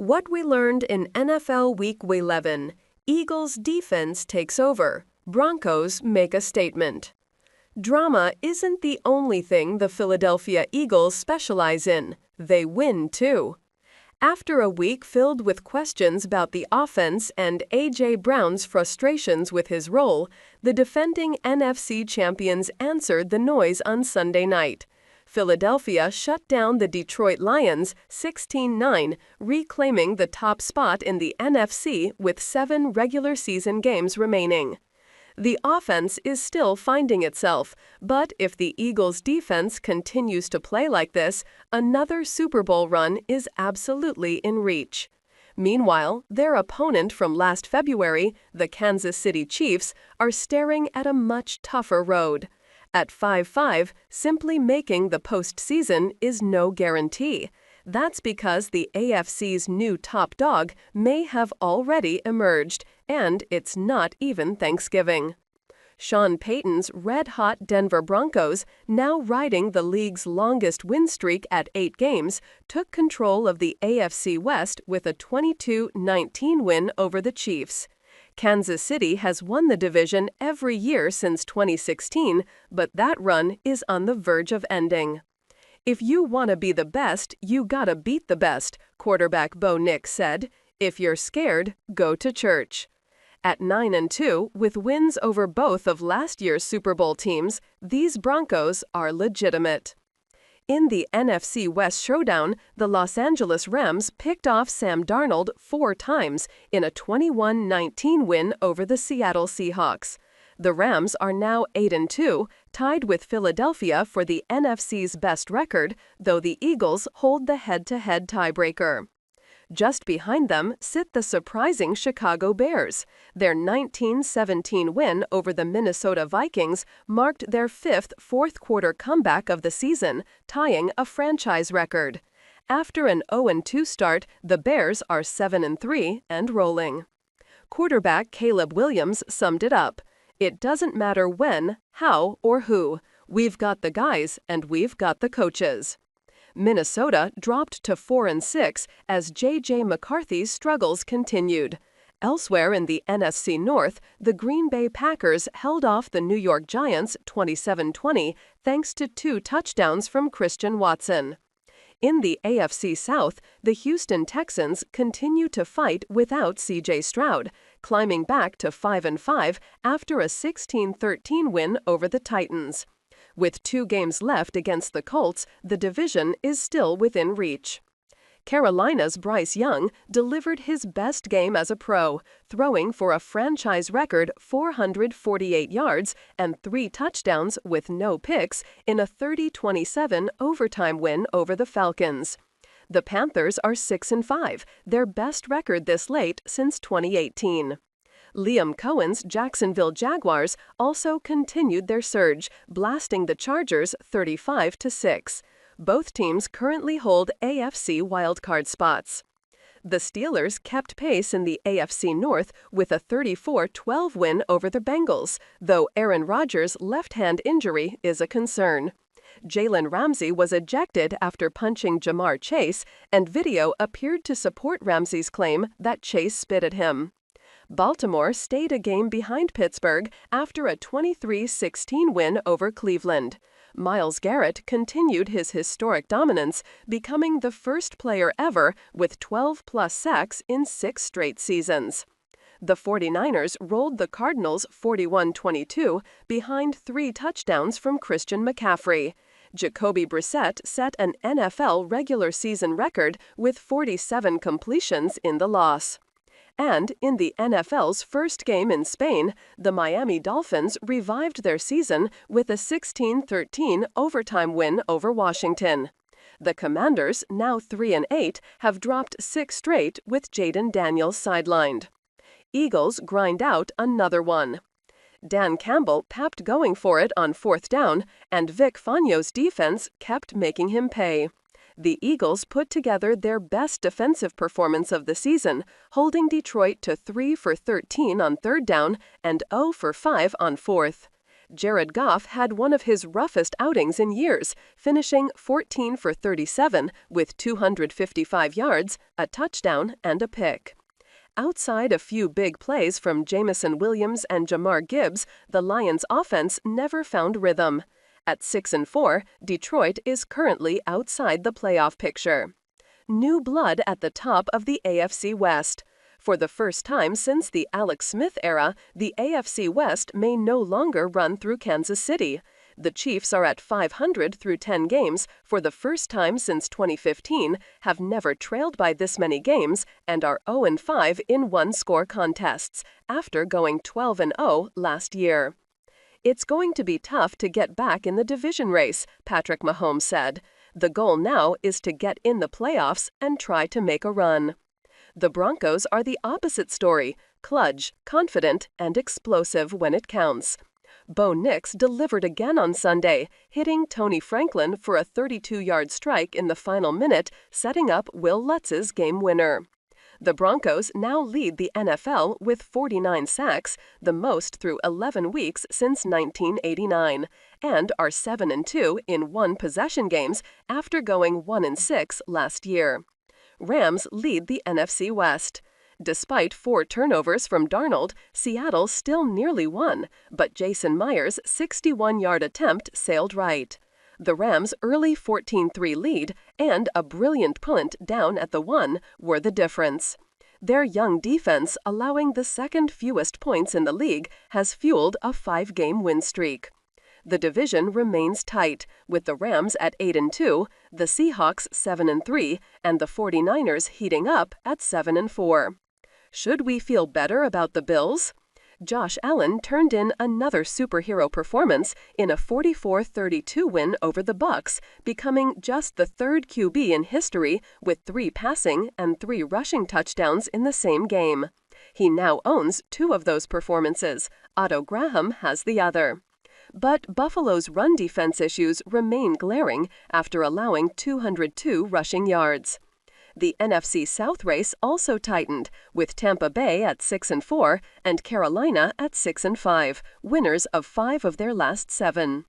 What we learned in NFL Week 11. Eagles defense takes over. Broncos make a statement. Drama isn't the only thing the Philadelphia Eagles specialize in. They win, too. After a week filled with questions about the offense and A.J. Brown's frustrations with his role, the defending NFC champions answered the noise on Sunday night. Philadelphia shut down the Detroit Lions 16-9, reclaiming the top spot in the NFC with 7 regular season games remaining. The offense is still finding itself, but if the Eagles' defense continues to play like this, another Super Bowl run is absolutely in reach. Meanwhile, their opponent from last February, the Kansas City Chiefs, are staring at a much tougher road. At 5-5, simply making the postseason is no guarantee. That's because the AFC's new top dog may have already emerged, and it's not even Thanksgiving. Sean Payton's red-hot Denver Broncos, now riding the league's longest win streak at 8 games, took control of the AFC West with a 22-19 win over the Chiefs. Kansas City has won the division every year since 2016, but that run is on the verge of ending. If you want to be the best, you gotta beat the best, quarterback Bo Nix said. If you're scared, go to church. At 9-2, with wins over both of last year's Super Bowl teams, these Broncos are legitimate. In the NFC West showdown, the Los Angeles Rams picked off Sam Darnold 4 times in a 21-19 win over the Seattle Seahawks. The Rams are now 8-2, tied with Philadelphia for the NFC's best record, though the Eagles hold the head-to-head tiebreaker. Just behind them sit the surprising Chicago Bears. Their 19-17 win over the Minnesota Vikings marked their 5th fourth-quarter comeback of the season, tying a franchise record. After an 0-2 start, the Bears are 7-3 and rolling. Quarterback Caleb Williams summed it up. It doesn't matter when, how, or who. We've got the guys, and we've got the coaches. Minnesota dropped to 4-6 as J.J. McCarthy's struggles continued. Elsewhere in the NFC North, the Green Bay Packers held off the New York Giants 27-20 thanks to 2 touchdowns from Christian Watson. In the AFC South, the Houston Texans continue to fight without C.J. Stroud, climbing back to 5-5 after a 16-13 win over the Titans. With 2 games left against the Colts, the division is still within reach. Carolina's Bryce Young delivered his best game as a pro, throwing for a franchise record 448 yards and 3 touchdowns with no picks in a 30-27 overtime win over the Falcons. The Panthers are 6-5, their best record this late since 2018. Liam Cohen's Jacksonville Jaguars also continued their surge, blasting the Chargers 35-6. Both teams currently hold AFC wildcard spots. The Steelers kept pace in the AFC North with a 34-12 win over the Bengals, though Aaron Rodgers' left-hand injury is a concern. Jalen Ramsey was ejected after punching Jamar Chase, and video appeared to support Ramsey's claim that Chase spit at him. Baltimore stayed a game behind Pittsburgh after a 23-16 win over Cleveland. Myles Garrett continued his historic dominance, becoming the first player ever with 12+ sacks in 6 straight seasons. The 49ers rolled the Cardinals 41-22 behind 3 touchdowns from Christian McCaffrey. Jacoby Brissett set an NFL regular season record with 47 completions in the loss. And in the NFL's first game in Spain, the Miami Dolphins revived their season with a 16-13 overtime win over Washington. The Commanders, now 3-8, have dropped 6 straight with Jaden Daniels sidelined. Eagles grind out another one. Dan Campbell kept going for it on 4th down, and Vic Fangio's defense kept making him pay. The Eagles put together their best defensive performance of the season, holding Detroit to 3 for 13 on 3rd down and 0 for 5 on 4th. Jared Goff had one of his roughest outings in years, finishing 14 for 37 with 255 yards, a touchdown, and a pick. Outside a few big plays from Jamison Williams and Jahmyr Gibbs, the Lions' offense never found rhythm. At 6-4, Detroit is currently outside the playoff picture. New blood at the top of the AFC West. For the first time since the Alex Smith era, the AFC West may no longer run through Kansas City. The Chiefs are at 500 through 10 games for the first time since 2015, have never trailed by this many games, and are 0-5 in one-score contests, after going 12-0 last year. It's going to be tough to get back in the division race, Patrick Mahomes said. The goal now is to get in the playoffs and try to make a run. The Broncos are the opposite story, clutch, confident, and explosive when it counts. Bo Nix delivered again on Sunday, hitting Tony Franklin for a 32-yard strike in the final minute, setting up Will Lutz's game winner. The Broncos now lead the NFL with 49 sacks, the most through 11 weeks since 1989, and are 7-2 in one-possession games after going 1-6 last year. Rams lead the NFC West. Despite 4 turnovers from Darnold, Seattle still nearly won, but Jason Myers' 61-yard attempt sailed right. The Rams' early 14-3 lead and a brilliant punt down at the 1 were the difference. Their young defense, allowing the second fewest points in the league, has fueled a 5-game win streak. The division remains tight, with the Rams at 8-2, the Seahawks 7-3, and the 49ers heating up at 7-4. Should we feel better about the Bills? Josh Allen turned in another superhero performance in a 44-32 win over the Bucs, becoming just the third QB in history with 3 passing and 3 rushing touchdowns in the same game. He now owns 2 of those performances. Otto Graham has the other. But Buffalo's run defense issues remain glaring after allowing 202 rushing yards. The NFC South race also tightened, with Tampa Bay at 6-4 and Carolina at 6-5, winners of 5 of their last 7.